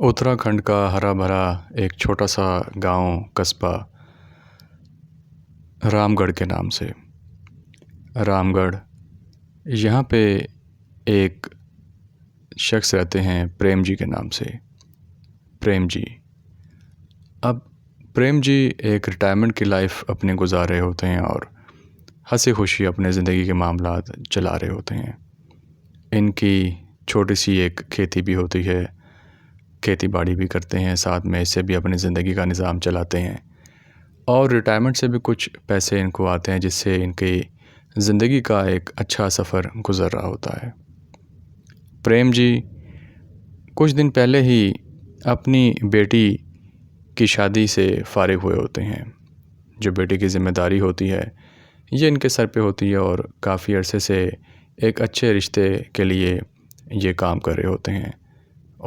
उत्तराखंड का हरा भरा एक छोटा सा गांव कस्बा रामगढ़ के नाम से। रामगढ़ यहाँ पे एक शख्स रहते हैं प्रेम जी के नाम से। प्रेम जी अब प्रेम जी एक रिटायरमेंट की लाइफ अपनी गुजार रहे होते हैं और हंसी खुशी अपने ज़िंदगी के मामलात चला रहे होते हैं। इनकी छोटी सी एक खेती भी होती है, खेती बाड़ी भी करते हैं, साथ में इससे भी अपनी ज़िंदगी का निज़ाम चलाते हैं और रिटायरमेंट से भी कुछ पैसे इनको आते हैं जिससे इनकी ज़िंदगी का एक अच्छा सफ़र गुज़र रहा होता है। प्रेम जी कुछ दिन पहले ही अपनी बेटी की शादी से फ़ारिग हुए होते हैं। जो बेटी की ज़िम्मेदारी होती है ये इनके सर पे होती है और काफ़ी अरसे से एक अच्छे रिश्ते के लिए ये काम कर रहे होते हैं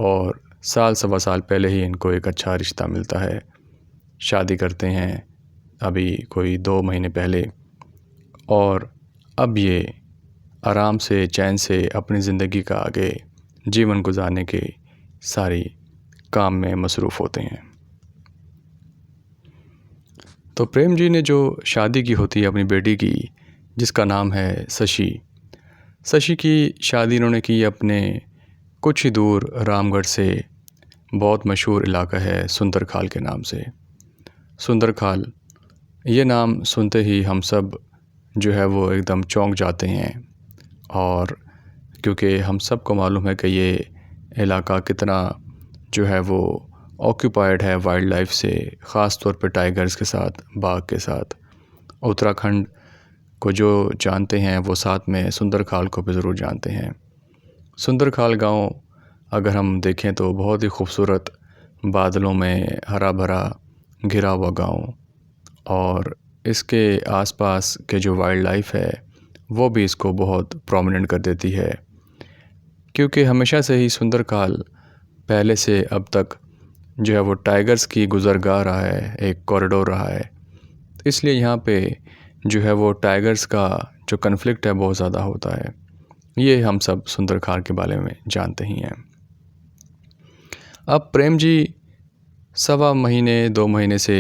और साल सवा साल पहले ही इनको एक अच्छा रिश्ता मिलता है। शादी करते हैं अभी कोई 2 महीने पहले और अब ये आराम से चैन से अपनी ज़िंदगी का आगे जीवन गुजारने के सारी काम में मसरूफ़ होते हैं। तो प्रेम जी ने जो शादी की होती है अपनी बेटी की, जिसका नाम है शशि। शशि की शादी इन्होंने की अपने कुछ ही दूर रामगढ़ से बहुत मशहूर इलाका है सुंदरखाल के नाम से। सुंदरखाल ये नाम सुनते ही हम सब जो है वो एकदम चौंक जाते हैं और क्योंकि हम सब को मालूम है कि ये इलाका कितना जो है वो ऑक्यूपाइड है वाइल्ड लाइफ से, ख़ास तौर पे टाइगर्स के साथ, बाघ के साथ। उत्तराखंड को जो जानते हैं वो साथ में सुंदरखाल को भी ज़रूर जानते हैं। सुंदरखाल गांव अगर हम देखें तो बहुत ही खूबसूरत, बादलों में हरा भरा घिरा हुआ गांव और इसके आसपास के जो वाइल्ड लाइफ है वो भी इसको बहुत प्रोमिनेंट कर देती है, क्योंकि हमेशा से ही सुंदरखाल पहले से अब तक जो है वो टाइगर्स की गुज़रगाह रहा है, एक कॉरिडोर रहा है। इसलिए यहाँ पे जो है वो टाइगर्स का जो कन्फ्लिक्ट है बहुत ज़्यादा होता है। ये हम सब सुंदरखाल के बारे में जानते ही हैं। अब प्रेम जी सवा महीने 2 महीने से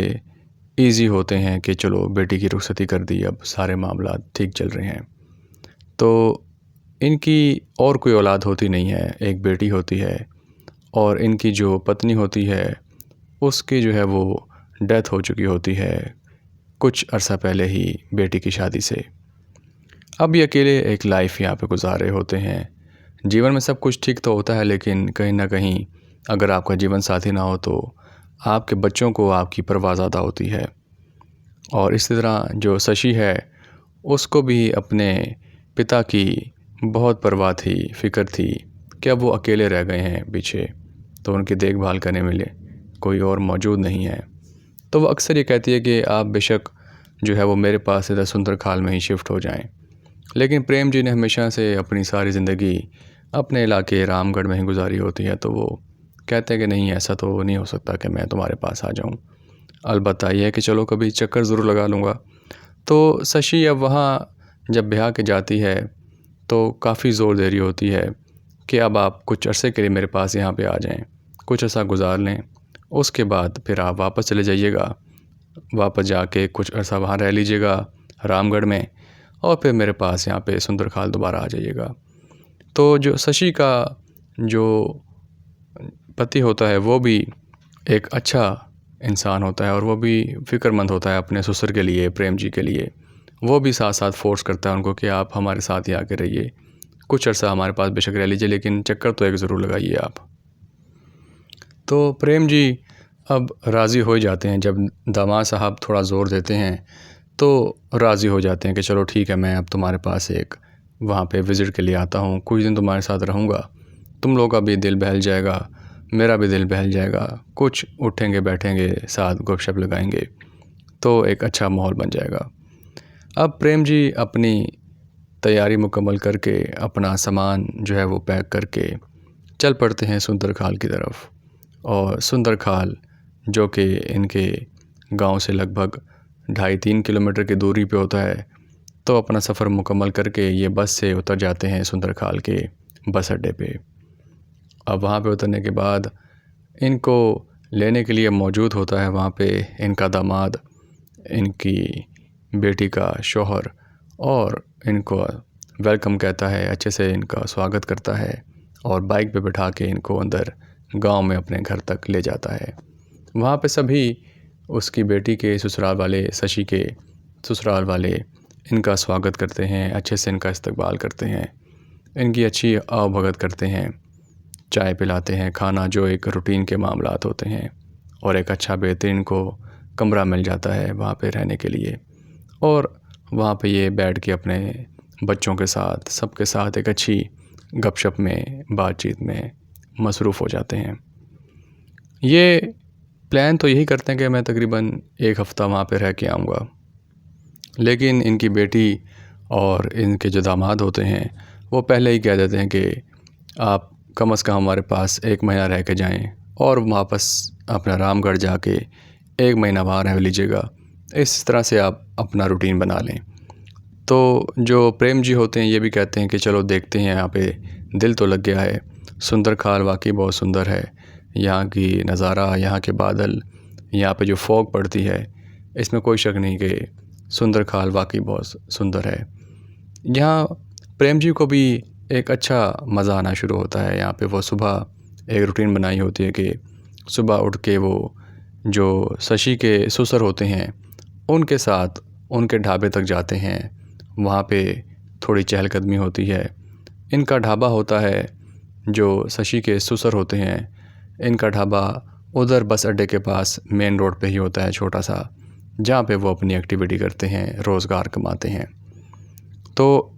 इजी होते हैं कि चलो बेटी की रुखसती कर दी, अब सारे मामला ठीक चल रहे हैं। तो इनकी और कोई औलाद होती नहीं है, एक बेटी होती है और इनकी जो पत्नी होती है उसकी जो है वो डेथ हो चुकी होती है कुछ अरसा पहले ही बेटी की शादी से। अब ये अकेले एक लाइफ यहाँ पे गुजार रहे होते हैं। जीवन में सब कुछ ठीक तो होता है लेकिन कहीं ना कहीं अगर आपका जीवन साथी ना हो तो आपके बच्चों को आपकी परवाह ज़्यादा होती है। और इसी तरह जो शशि है उसको भी अपने पिता की बहुत परवाह थी, फ़िक्र थी कि अब वो अकेले रह गए हैं पीछे, तो उनकी देखभाल करने में कोई और मौजूद नहीं है। तो वो अक्सर ये कहती है कि आप बेशक जो है वो मेरे पास इधर सुंदरखाल में ही शिफ्ट हो जाएं। लेकिन प्रेम जी ने हमेशा से अपनी सारी ज़िंदगी अपने इलाके रामगढ़ में ही गुजारी होती है, तो वो कहते हैं कि नहीं, ऐसा तो नहीं हो सकता कि मैं तुम्हारे पास आ जाऊं। अलबत्ता ये है कि चलो कभी चक्कर ज़रूर लगा लूँगा। तो शशि अब वहाँ जब ब्याह के जाती है तो काफ़ी ज़ोर दे रही होती है कि अब आप कुछ अरसे के लिए मेरे पास यहाँ पे आ जाएं, कुछ ऐसा गुजार लें, उसके बाद फिर आप वापस चले जाइएगा, वापस जाके कुछ अरसा वहाँ रह लीजिएगा रामगढ़ में और फिर मेरे पास यहाँ पे सुंदरखाल दोबारा आ जाइएगा। तो जो शशि का जो पति होता है वो भी एक अच्छा इंसान होता है और वो भी फ़िक्रमंद होता है अपने ससुर के लिए, प्रेम जी के लिए। वो भी साथ साथ फोर्स करता है उनको कि आप हमारे साथ ही आके रहिए, कुछ अर्सा हमारे पास बेशक रह लीजिए लेकिन चक्कर तो एक ज़रूर लगाइए आप। तो प्रेम जी अब राज़ी हो जाते हैं। जब दामाद साहब थोड़ा ज़ोर देते हैं तो राज़ी हो जाते हैं कि चलो ठीक है, मैं अब तुम्हारे पास एक वहाँ पे विज़िट के लिए आता हूँ, कुछ दिन तुम्हारे साथ रहूँगा, तुम लोग का भी दिल बहल जाएगा, मेरा भी दिल बहल जाएगा, कुछ उठेंगे बैठेंगे साथ गपशप लगाएंगे तो एक अच्छा माहौल बन जाएगा। अब प्रेम जी अपनी तैयारी मुकम्मल करके अपना सामान जो है वो पैक करके चल पड़ते हैं सुंदरखाल की तरफ। और सुंदरखाल जो कि इनके गांव से लगभग 2.5-3 किलोमीटर की दूरी पे होता है, तो अपना सफ़र मुकम्मल करके ये बस से उतर जाते हैं सुंदरखाल के बस अड्डे पे। अब वहाँ पे उतरने के बाद इनको लेने के लिए मौजूद होता है वहाँ पे इनका दामाद, इनकी बेटी का शौहर, और इनको वेलकम कहता है, अच्छे से इनका स्वागत करता है और बाइक पे बिठा के इनको अंदर गांव में अपने घर तक ले जाता है। वहाँ पे सभी उसकी बेटी के ससुराल वाले, शशि के ससुराल वाले इनका स्वागत करते हैं, अच्छे से इनका इस्तकबाल करते हैं, इनकी अच्छी आवभगत करते हैं, चाय पिलाते हैं, खाना जो एक रूटीन के मामलात होते हैं, और एक अच्छा बेहतरीन को कमरा मिल जाता है वहाँ पे रहने के लिए। और वहाँ पे ये बैठ के अपने बच्चों के साथ, सबके साथ एक अच्छी गपशप में, बातचीत में मसरूफ़ हो जाते हैं। ये प्लान तो यही करते हैं कि मैं तकरीबन 1 हफ़्ता वहाँ पे रह के आऊँगा, लेकिन इनकी बेटी और इनके जो दामाद होते हैं वो पहले ही कह देते हैं कि आप कम से कम हमारे पास 1 महीना रह के जाएँ और वापस अपना रामगढ़ जाके 1 महीना वहाँ रह लीजिएगा। इस तरह से आप अपना रूटीन बना लें। तो जो प्रेम जी होते हैं ये भी कहते हैं कि चलो देखते हैं, यहाँ पे दिल तो लग गया है। सुंदर खाल वाकई बहुत सुंदर है, यहाँ की नज़ारा, यहाँ के बादल, यहाँ पे जो फॉग पड़ती है, इसमें कोई शक नहीं कि सुंदर खाल वाकई बहुत सुंदर है। यहाँ प्रेम जी को भी एक अच्छा मज़ा आना शुरू होता है। यहाँ पे वो सुबह एक रूटीन बनाई होती है कि सुबह उठ के वो जो शशि के ससुर होते हैं उनके साथ उनके ढाबे तक जाते हैं। वहाँ पे थोड़ी चहलकदमी होती है। इनका ढाबा होता है, जो शशि के ससुर होते हैं, इनका ढाबा उधर बस अड्डे के पास मेन रोड पे ही होता है, छोटा सा, जहाँ पे वो अपनी एक्टिविटी करते हैं, रोज़गार कमाते हैं। तो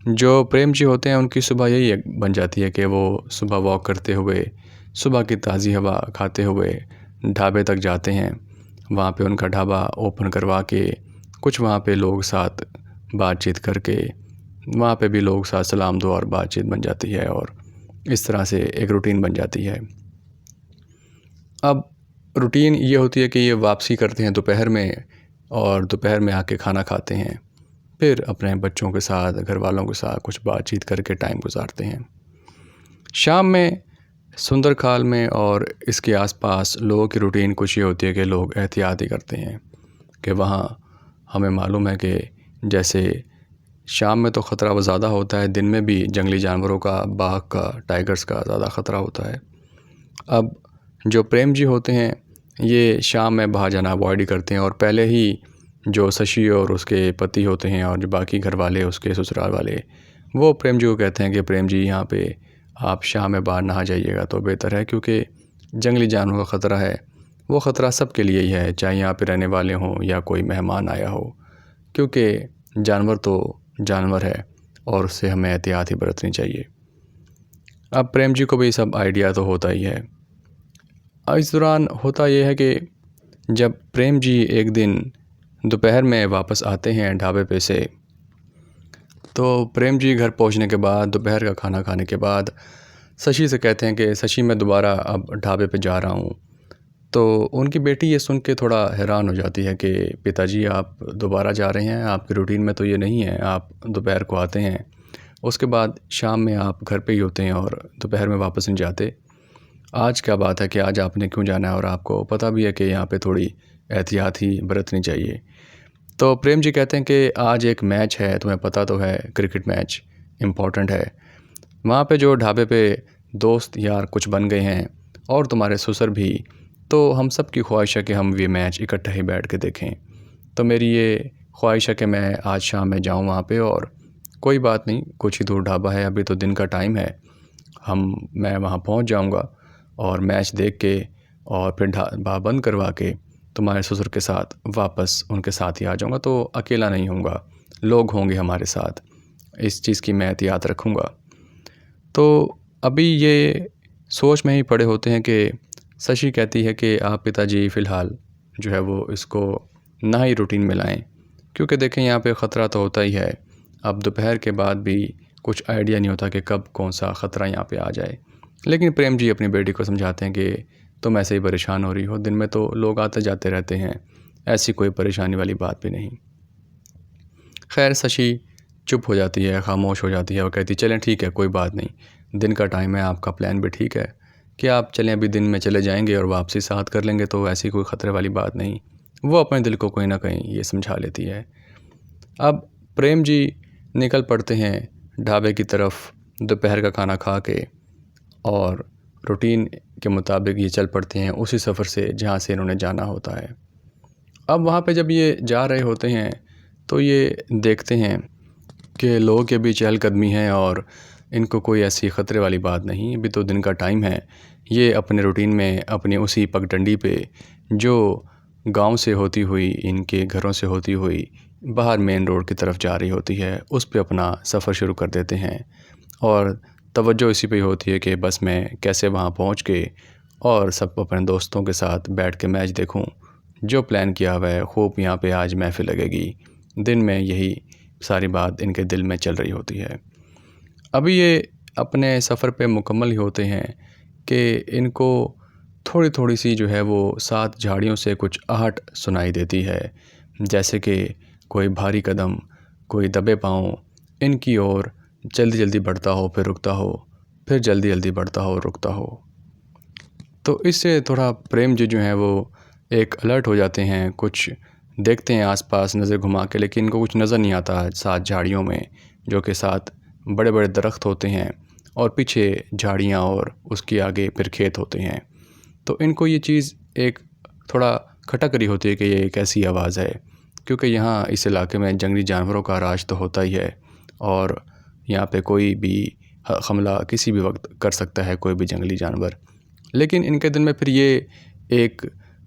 जो प्रेम जी होते हैं उनकी सुबह यही एक बन जाती है कि वो सुबह वॉक करते हुए, सुबह की ताज़ी हवा खाते हुए ढाबे तक जाते हैं। वहाँ पे उनका ढाबा ओपन करवा के कुछ वहाँ पे लोग साथ बातचीत करके, वहाँ पे भी लोग साथ सलाम दुआ और बातचीत बन जाती है, और इस तरह से एक रूटीन बन जाती है। अब रूटीन ये होती है कि ये वापसी करते हैं दोपहर में, और दोपहर में आके खाना खाते हैं, फिर अपने बच्चों के साथ, घर वालों के साथ कुछ बातचीत करके टाइम गुजारते हैं। शाम में सुंदरखाल में और इसके आसपास लोगों की रूटीन कुछ ये होती है कि लोग एहतियात ही करते हैं कि वहाँ हमें मालूम है कि जैसे शाम में तो ख़तरा वो ज़्यादा होता है, दिन में भी जंगली जानवरों का, बाघ का, टाइगर्स का ज़्यादा ख़तरा होता है। अब जो प्रेम जी होते हैं ये शाम में बाहर जाना अवॉइड ही करते हैं, और पहले ही जो शशि और उसके पति होते हैं और जो बाकी घर वाले, उसके ससुराल वाले, वो प्रेम जी को कहते हैं कि प्रेम जी यहाँ पे आप शाम में बाहर ना जाइएगा तो बेहतर है, क्योंकि जंगली जानवरों का ख़तरा है। वो ख़तरा सबके लिए ही है, चाहे यहाँ पे रहने वाले हों या कोई मेहमान आया हो, क्योंकि जानवर तो जानवर है और उससे हमें एहतियात ही बरतनी चाहिए। अब प्रेम जी को भी सब आइडिया तो होता ही है। इस दौरान होता ये है कि जब प्रेम जी एक दिन दोपहर में वापस आते हैं ढाबे पे से, तो प्रेम जी घर पहुंचने के बाद, दोपहर का खाना खाने के बाद, शशि से कहते हैं कि शशि मैं दोबारा अब ढाबे पे जा रहा हूँ। तो उनकी बेटी ये सुन के थोड़ा हैरान हो जाती है कि पिताजी आप दोबारा जा रहे हैं, आपकी रूटीन में तो ये नहीं है, आप दोपहर को आते हैं, उसके बाद शाम में आप घर पे ही होते हैं और दोपहर में वापस नहीं जाते। आज क्या बात है कि आज आपने क्यों जाना है, और आपको पता भी है कि यहाँ पे थोड़ी एहतियात ही बरतनी चाहिए। तो प्रेम जी कहते हैं कि आज एक मैच है, तुम्हें पता तो है, क्रिकेट मैच इम्पॉर्टेंट है। वहाँ पे जो ढाबे पे दोस्त यार कुछ बन गए हैं, और तुम्हारे ससुर भी, तो हम सब की ख्वाहिश है कि हम ये मैच इकट्ठा ही बैठ के देखें। तो मेरी ये ख्वाहिश है कि मैं आज शाम में जाऊँ वहाँ पे, और कोई बात नहीं, कुछ ही दूर ढाबा है, अभी तो दिन का टाइम है, मैं वहाँ पहुँच जाऊँगा और मैच देख के और फिर ढाबा बंद करवा के तुम्हारे ससुर के साथ वापस उनके साथ ही आ जाऊँगा। तो अकेला नहीं होऊंगा, लोग होंगे हमारे साथ, इस चीज़ की मैं एहतियात रखूँगा। तो अभी ये सोच में ही पड़े होते हैं कि शशि कहती है कि आप पिताजी फ़िलहाल जो है वो इसको ना ही रूटीन में लाएँ, क्योंकि देखें यहाँ पे ख़तरा तो होता ही है। अब दोपहर के बाद भी कुछ आइडिया नहीं होता कि कब कौन सा ख़तरा यहाँ पे आ जाए। लेकिन प्रेम जी अपनी बेटी को समझाते हैं कि तुम ऐसे ही परेशान हो रही हो, दिन में तो लोग आते जाते रहते हैं, ऐसी कोई परेशानी वाली बात भी नहीं। खैर शशि चुप हो जाती है, खामोश हो जाती है और कहती चलें ठीक है, कोई बात नहीं, दिन का टाइम है, आपका प्लान भी ठीक है, कि आप चलें अभी दिन में चले जाएंगे और वापसी साथ कर लेंगे, तो ऐसी कोई ख़तरे वाली बात नहीं। वो अपने दिल को कहीं ना कहीं ये समझा लेती है। अब प्रेम जी निकल पड़ते हैं ढाबे की तरफ दोपहर का खाना खा के, और रूटीन के मुताबिक ये चल पड़ते हैं उसी सफ़र से जहाँ से इन्होंने जाना होता है। अब वहाँ पे जब ये जा रहे होते हैं तो ये देखते हैं कि लोगों के बीच चहलकदमी है और इनको कोई ऐसी ख़तरे वाली बात नहीं। अभी तो दिन का टाइम है। ये अपने रूटीन में अपनी उसी पगडंडी पे जो गांव से होती हुई, इनके घरों से होती हुई बाहर मेन रोड की तरफ जा रही होती है, उस पे अपना सफ़र शुरू कर देते हैं। और तवज्जो इसी पे होती है कि बस मैं कैसे वहाँ पहुँच के और सब अपने दोस्तों के साथ बैठ के मैच देखूँ। जो प्लान किया हुआ है खूब यहाँ पे आज महफ़िल लगेगी। दिन में यही सारी बात इनके दिल में चल रही होती है। अभी ये अपने सफ़र पे मुकम्मल ही होते हैं कि इनको थोड़ी थोड़ी सी जो है वो सात झाड़ियों से कुछ आहट सुनाई देती है, जैसे कि कोई भारी कदम, कोई दबे पाँव इनकी ओर जल्दी जल्दी बढ़ता हो, फिर रुकता हो, फिर जल्दी जल्दी बढ़ता हो, रुकता हो। तो इससे थोड़ा प्रेम जी जो हैं वो एक अलर्ट हो जाते हैं, कुछ देखते हैं आसपास नज़र घुमा के, लेकिन इनको कुछ नज़र नहीं आता साथ झाड़ियों में, जो कि साथ बड़े बड़े दरख्त होते हैं और पीछे झाड़ियाँ और उसके आगे फिर खेत होते हैं। तो इनको ये चीज़ एक थोड़ा खटक रही होती है कि ये एक ऐसी आवाज़ है, क्योंकि यहाँ इस इलाके में जंगली जानवरों का राज तो होता ही है और यहाँ पे कोई भी हमला किसी भी वक्त कर सकता है, कोई भी जंगली जानवर। लेकिन इनके दिल में फिर ये एक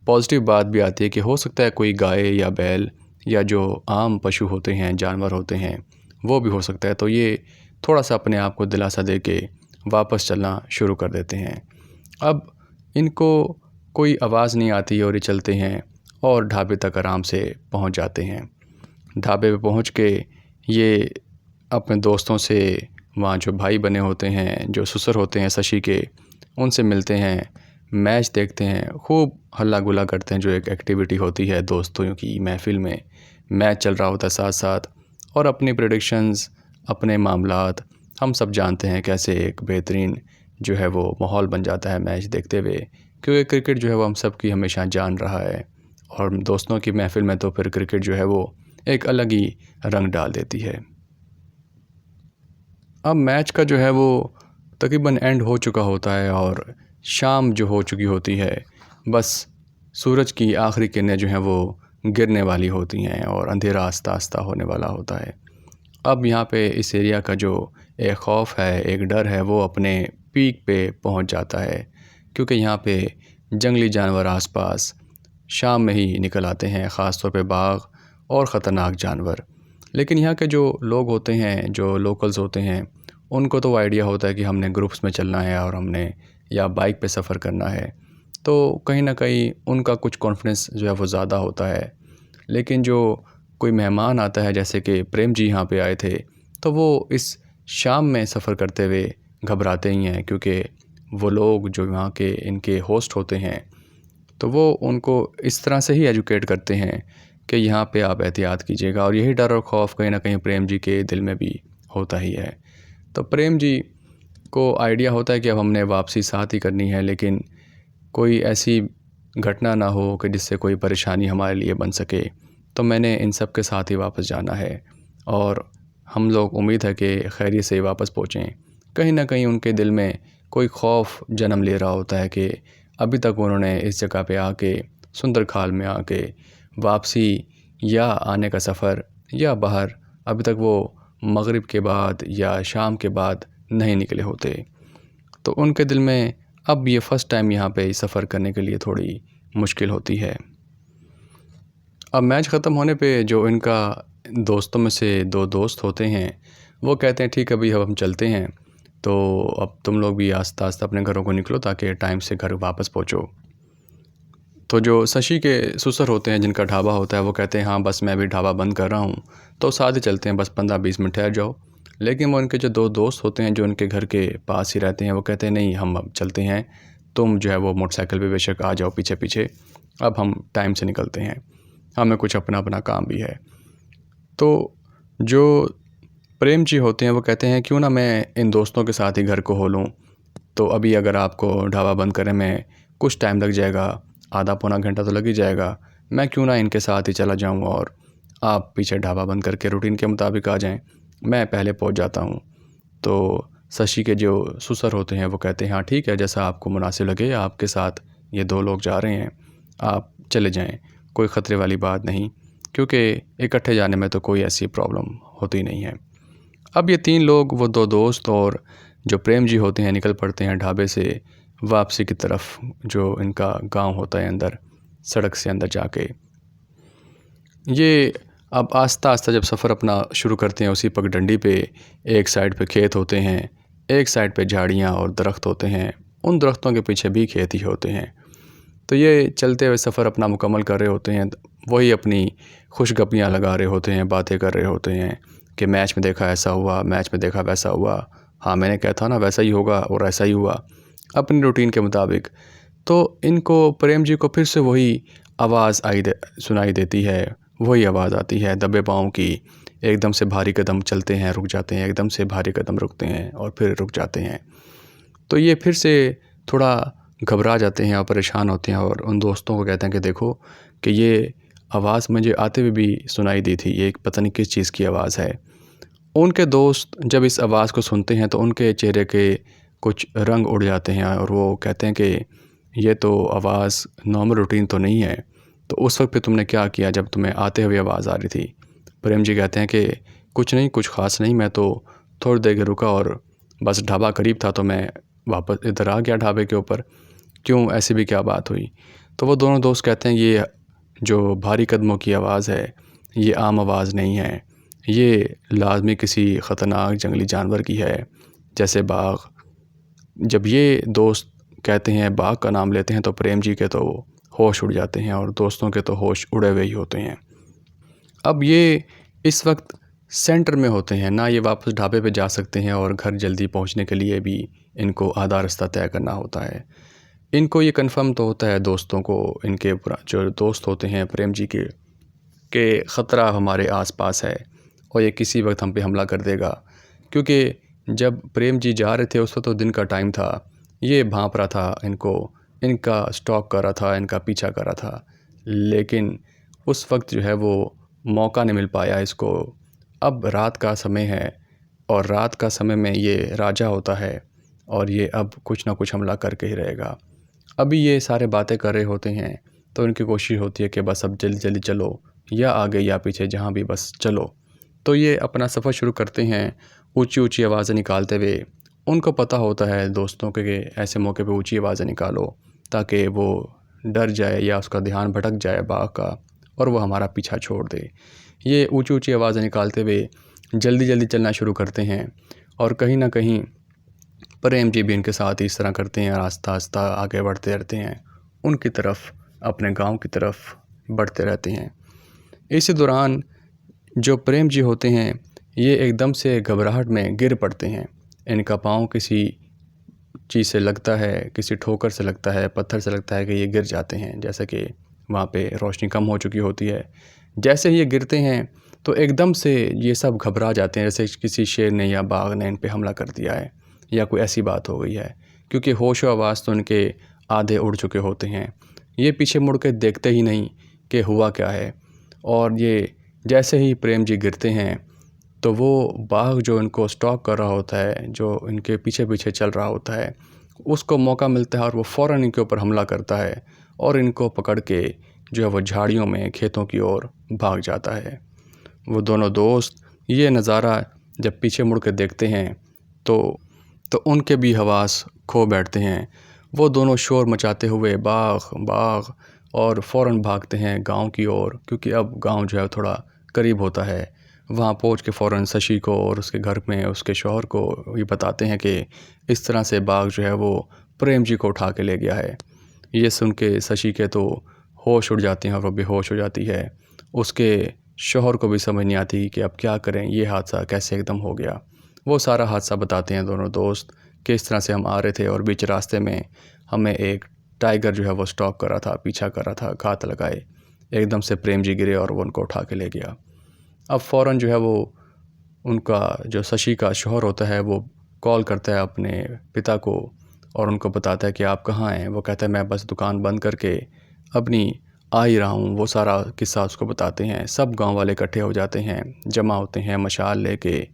पॉजिटिव बात भी आती है कि हो सकता है कोई गाय या बैल या जो आम पशु होते हैं, जानवर होते हैं, वो भी हो सकता है। तो ये थोड़ा सा अपने आप को दिलासा दे के वापस चलना शुरू कर देते हैं। अब इनको कोई आवाज़ नहीं आती और ये चलते हैं और ढाबे तक आराम से पहुंच जाते हैं। ढाबे पे पहुंच के ये अपने दोस्तों से, वहाँ जो भाई बने होते हैं, जो ससुर होते हैं शशि के, उनसे मिलते हैं, मैच देखते हैं, खूब हल्ला गुल्ला करते हैं, जो एक एक्टिविटी होती है दोस्तों की महफ़िल में। मैच चल रहा होता है साथ साथ, और अपनी प्रेडिक्शंस, अपने मामलात हम सब जानते हैं कैसे एक बेहतरीन जो है वो माहौल बन जाता है मैच देखते हुए, क्योंकि क्रिकेट जो है वो हम सब की हमेशा जान रहा है। और दोस्तों की महफ़िल में तो फिर क्रिकेट जो है वो एक अलग ही रंग डाल देती है। अब मैच का जो है वो तकरीबन एंड हो चुका होता है और शाम जो हो चुकी होती है, बस सूरज की आखिरी किरणें जो हैं वो गिरने वाली होती हैं और अंधेरा आस्ता आस्ता होने वाला होता है। अब यहाँ पे इस एरिया का जो एक खौफ है, एक डर है, वो अपने पीक पे पहुँच जाता है, क्योंकि यहाँ पे जंगली जानवर आसपास शाम में ही निकल आते हैं, ख़ास तौर पे बाघ और ख़तरनाक जानवर। लेकिन यहाँ के जो लोग होते हैं, जो लोकल्स होते हैं, उनको तो आइडिया होता है कि हमने ग्रुप्स में चलना है और हमने या बाइक पे सफ़र करना है, तो कहीं ना कहीं उनका कुछ कॉन्फिडेंस जो है वो ज़्यादा होता है। लेकिन जो कोई मेहमान आता है, जैसे कि प्रेम जी यहाँ पे आए थे, तो वो इस शाम में सफ़र करते हुए घबराते ही हैं, क्योंकि वो लोग जो यहाँ के इनके होस्ट होते हैं, तो वो उनको इस तरह से ही एजुकेट करते हैं कि यहाँ पे आप एहतियात कीजिएगा। और यही डर और खौफ कहीं ना कहीं प्रेम जी के दिल में भी होता ही है। तो प्रेम जी को आइडिया होता है कि अब हमने वापसी साथ ही करनी है, लेकिन कोई ऐसी घटना ना हो कि जिससे कोई परेशानी हमारे लिए बन सके, तो मैंने इन सब के साथ ही वापस जाना है और हम लोग उम्मीद है कि खैरियत से वापस पहुँचें। कहीं ना कहीं उनके दिल में कोई खौफ जन्म ले रहा होता है कि अभी तक उन्होंने इस जगह पे आके, सुंदर खाल में आके, वापसी या आने का सफ़र या बाहर अभी तक वो मगरिब के बाद या शाम के बाद नहीं निकले होते। तो उनके दिल में अब ये फ़र्स्ट टाइम यहाँ पे सफ़र करने के लिए थोड़ी मुश्किल होती है। अब मैच ख़त्म होने पे जो इनका दोस्तों में से दो दोस्त होते हैं, वो कहते हैं ठीक है भाई, अब हम चलते हैं, तो अब तुम लोग भी आस्ता आस्ता अपने घरों को निकलो ताकि टाइम से घर वापस पहुँचो। तो जो शशि के ससुर होते हैं, जिनका ढाबा होता है, वो कहते हैं हाँ बस मैं भी ढाबा बंद कर रहा हूँ, तो साथ ही चलते हैं, बस 15-20 मिनट ठहर जाओ। लेकिन वो उनके जो दो दोस्त होते हैं जो उनके घर के पास ही रहते हैं, वो कहते हैं नहीं, हम अब चलते हैं, तुम जो है वो मोटरसाइकिल पे बेशक आ जाओ पीछे पीछे, अब हम टाइम से निकलते हैं, हमें कुछ अपना अपना काम भी है। तो जो प्रेम जी होते हैं वो कहते हैं क्यों ना मैं इन दोस्तों के साथ ही घर को हो लूँ, तो अभी अगर आपको ढाबा बंद करने में कुछ टाइम लग जाएगा, आधा पौना घंटा तो लग ही जाएगा, मैं क्यों ना इनके साथ ही चला जाऊं और आप पीछे ढाबा बंद करके रूटीन के मुताबिक आ जाएं, मैं पहले पहुंच जाता हूं। तो शशि के जो ससुर होते हैं वो कहते हैं हाँ ठीक है, जैसा आपको मुनासिब लगे, आपके साथ ये 2 लोग जा रहे हैं, आप चले जाएं, कोई ख़तरे वाली बात नहीं, क्योंकि इकट्ठे जाने में तो कोई ऐसी प्रॉब्लम होती नहीं है। अब ये 3 लोग, वो 2 दोस्त और जो प्रेम जी होते हैं, निकल पड़ते हैं ढाबे से वापसी की तरफ, जो इनका गांव होता है अंदर, सड़क से अंदर जाके। ये अब आस्ता आस्ता जब सफ़र अपना शुरू करते हैं, उसी पगडंडी पे एक साइड पे खेत होते हैं, एक साइड पे झाड़ियाँ और दरख्त होते हैं, उन दरख्तों के पीछे भी खेत ही होते हैं। तो ये चलते हुए सफ़र अपना मुकम्मल कर रहे होते हैं, वही अपनी खुशगपियाँ लगा रहे होते हैं, बातें कर रहे होते हैं कि मैच में देखा ऐसा हुआ, मैच में देखा वैसा हुआ, हाँ मैंने कहा था ना वैसा ही होगा और ऐसा ही हुआ, अपनी रूटीन के मुताबिक। तो इनको, प्रेम जी को फिर से वही आवाज़ सुनाई देती है, वही आवाज़ आती है दबे पाँव की। एकदम से भारी कदम चलते हैं, रुक जाते हैं, एकदम से भारी कदम रुकते हैं और फिर रुक जाते हैं। तो ये फिर से थोड़ा घबरा जाते हैं और परेशान होते हैं और उन दोस्तों को कहते हैं कि देखो कि ये आवाज़ मुझे आते हुए भी सुनाई दी थी, ये एक पता नहीं किस चीज़ की आवाज़ है। उनके दोस्त जब इस आवाज़ को सुनते हैं तो उनके चेहरे के कुछ रंग उड़ जाते हैं और वो कहते हैं कि ये तो आवाज़ नॉर्मल रूटीन तो नहीं है, तो उस वक्त पे तुमने क्या किया जब तुम्हें आते हुए आवाज़ आ रही थी? प्रेम जी कहते हैं कि कुछ नहीं, कुछ ख़ास नहीं, मैं तो थोड़ी देर रुका और बस ढाबा करीब था तो मैं वापस इधर आ गया ढाबे के ऊपर, क्यों, ऐसी भी क्या बात हुई? तो वो दोनों दोस्त कहते हैं ये जो भारी कदमों की आवाज़ है, ये आम आवाज़ नहीं है, ये लाज़मी किसी ख़तरनाक जंगली जानवर की है, जैसे बाघ। जब ये दोस्त कहते हैं, बाघ का नाम लेते हैं, तो प्रेम जी के तो होश उड़ जाते हैं और दोस्तों के तो होश उड़े हुए ही होते हैं। अब ये इस वक्त सेंटर में होते हैं ना, ये वापस ढाबे पे जा सकते हैं और घर जल्दी पहुंचने के लिए भी इनको आधा रास्ता तय करना होता है। इनको ये कंफर्म तो होता है दोस्तों को, इनके जो दोस्त होते हैं प्रेम जी के ख़तरा हमारे आसपास है और ये किसी वक्त हम पे हमला कर देगा, क्योंकि जब प्रेम जी जा रहे थे उस वक्त तो दिन का टाइम था, ये भांप रहा था इनको, इनका स्टॉक कर रहा था, इनका पीछा कर रहा था, लेकिन उस वक्त जो है वो मौका नहीं मिल पाया इसको। अब रात का समय है और रात का समय में ये राजा होता है और ये अब कुछ ना कुछ हमला करके ही रहेगा। अभी ये सारे बातें कर रहे होते हैं तो उनकी कोशिश होती है कि बस अब जल्दी जल्दी चलो, या आगे या पीछे, जहाँ भी बस चलो। तो ये अपना सफ़र शुरू करते हैं ऊंची ऊंची आवाज़ें निकालते हुए। उनको पता होता है दोस्तों के कि ऐसे मौके पे ऊंची आवाज़ें निकालो ताकि वो डर जाए या उसका ध्यान भटक जाए बाघ का और वो हमारा पीछा छोड़ दे। ये ऊंची ऊंची आवाज़ें निकालते हुए जल्दी जल्दी चलना शुरू करते हैं और कहीं ना कहीं प्रेम जी भी इनके साथ इस तरह करते हैं, आस्ता आस्ता आगे बढ़ते रहते हैं उनकी तरफ, अपने गांव की तरफ बढ़ते रहते हैं। इसी दौरान जो प्रेम जी होते हैं ये एकदम से घबराहट में गिर पड़ते हैं। इनका पाँव किसी चीज़ से लगता है, किसी ठोकर से लगता है, पत्थर से लगता है कि ये गिर जाते हैं, जैसे कि वहाँ पे रोशनी कम हो चुकी होती है। जैसे ही ये गिरते हैं तो एकदम से ये सब घबरा जाते हैं, जैसे किसी शेर ने या बाघ ने इन पे हमला कर दिया है या कोई ऐसी बात हो गई है, क्योंकि होश व आवाज़ तो उनके आधे उड़ चुके होते हैं। ये पीछे मुड़ के देखते ही नहीं कि हुआ क्या है, और ये जैसे ही प्रेम जी गिरते हैं तो वो बाघ जो इनको स्टॉक कर रहा होता है, जो इनके पीछे पीछे चल रहा होता है, उसको मौका मिलता है और वो फ़ौरन इनके ऊपर हमला करता है और इनको पकड़ के जो है वो झाड़ियों में खेतों की ओर भाग जाता है। वो दोनों दोस्त ये नज़ारा जब पीछे मुड़ के देखते हैं तो उनके भी हवास खो बैठते हैं। वो दोनों शोर मचाते हुए बाघ बाघ और फ़ौरन भागते हैं गांव की ओर, क्योंकि अब गांव जो है थोड़ा करीब होता है। वहाँ पहुँच के फ़ौरन शशि को और उसके घर में उसके शौहर को ये बताते हैं कि इस तरह से बाघ जो है वो प्रेम जी को उठा के ले गया है। ये सुन के शशि के तो होश उड़ जाते हैं और वो बेहोश हो जाती है। उसके शौहर को भी समझ नहीं आती कि अब क्या करें, ये हादसा कैसे एकदम हो गया। वो सारा हादसा बताते हैं दोनों दोस्त कि इस तरह से हम आ रहे थे और बीच रास्ते में हमें एक टाइगर जो है वो स्टॉक कर रहा था, पीछा कर रहा था, घात लगाए। एकदम से प्रेम जी गिरे और वो उनको उठा के ले गया। अब फ़ौरन जो है वो उनका जो शशि का शौहर होता है वो कॉल करता है अपने पिता को और उनको बताता है कि आप कहाँ हैं। वो कहता है मैं बस दुकान बंद करके अपनी आ ही रहा हूँ। वो सारा किस्सा उसको बताते हैं। सब गांव वाले इकट्ठे हो जाते हैं, जमा होते हैं मशाल लेके,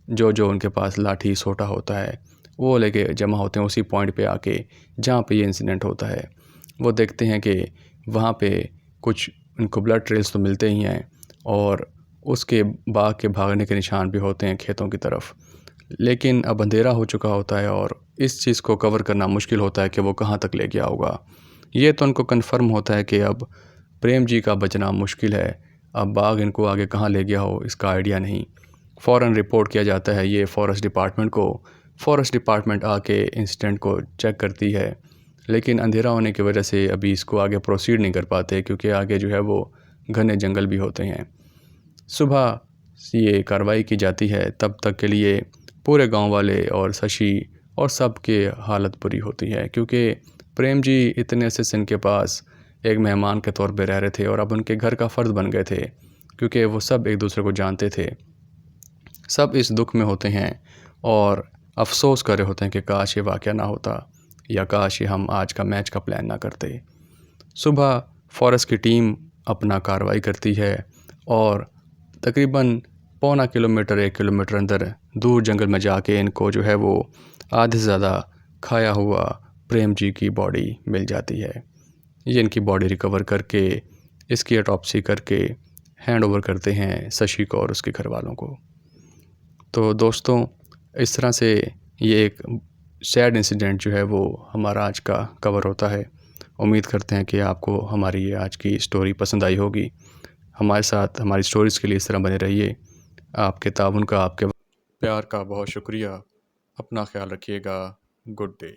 जो जो उनके पास लाठी सोटा होता है वो लेके जमा होते हैं उसी पॉइंट पे आके जहाँ पे ये इंसिडेंट होता है। वो देखते हैं कि वहाँ पे कुछ उनको ब्लड ट्रेल्स तो मिलते ही हैं और उसके बाघ के भागने के निशान भी होते हैं खेतों की तरफ। लेकिन अब अंधेरा हो चुका होता है और इस चीज़ को कवर करना मुश्किल होता है कि वो कहाँ तक ले गया होगा। ये तो उनको कन्फर्म होता है कि अब प्रेम जी का बचना मुश्किल है। अब बाघ इनको आगे कहाँ ले गया हो इसका आइडिया नहीं। फ़ौरन रिपोर्ट किया जाता है ये फॉरेस्ट डिपार्टमेंट को। फॉरेस्ट डिपार्टमेंट आके इंसिडेंट को चेक करती है, लेकिन अंधेरा होने की वजह से अभी इसको आगे प्रोसीड नहीं कर पाते, क्योंकि आगे जो है वो घने जंगल भी होते हैं। सुबह ये कार्रवाई की जाती है, तब तक के लिए पूरे गांव वाले और शशि और सब के हालत बुरी होती है, क्योंकि प्रेम जी इतने से इनके पास एक मेहमान के तौर पे रह रहे थे और अब उनके घर का फ़र्द बन गए थे, क्योंकि वो सब एक दूसरे को जानते थे। सब इस दुख में होते हैं और अफसोस कर रहे होते हैं कि काश ये वाक़या ना होता, या काश ये हम आज का मैच का प्लान ना करते। सुबह फॉरेस्ट की टीम अपना कार्रवाई करती है और तकरीबन पौना किलोमीटर 1 किलोमीटर अंदर दूर जंगल में जाके इनको जो है वो आधे से ज़्यादा खाया हुआ प्रेम जी की बॉडी मिल जाती है। ये इनकी बॉडी रिकवर करके इसकी ऑटोप्सी करके हैंड ओवर करते हैं शशि को और उसके घर वालों को। तो दोस्तों, इस तरह से ये एक सैड इंसिडेंट जो है वो हमारा आज का कवर होता है। उम्मीद करते हैं कि आपको हमारी ये आज की स्टोरी पसंद आई होगी। हमारे साथ हमारी स्टोरीज़ के लिए इस तरह बने रहिए। आपके ताउन का, आपके प्यार का बहुत शुक्रिया। अपना ख्याल रखिएगा। Good day.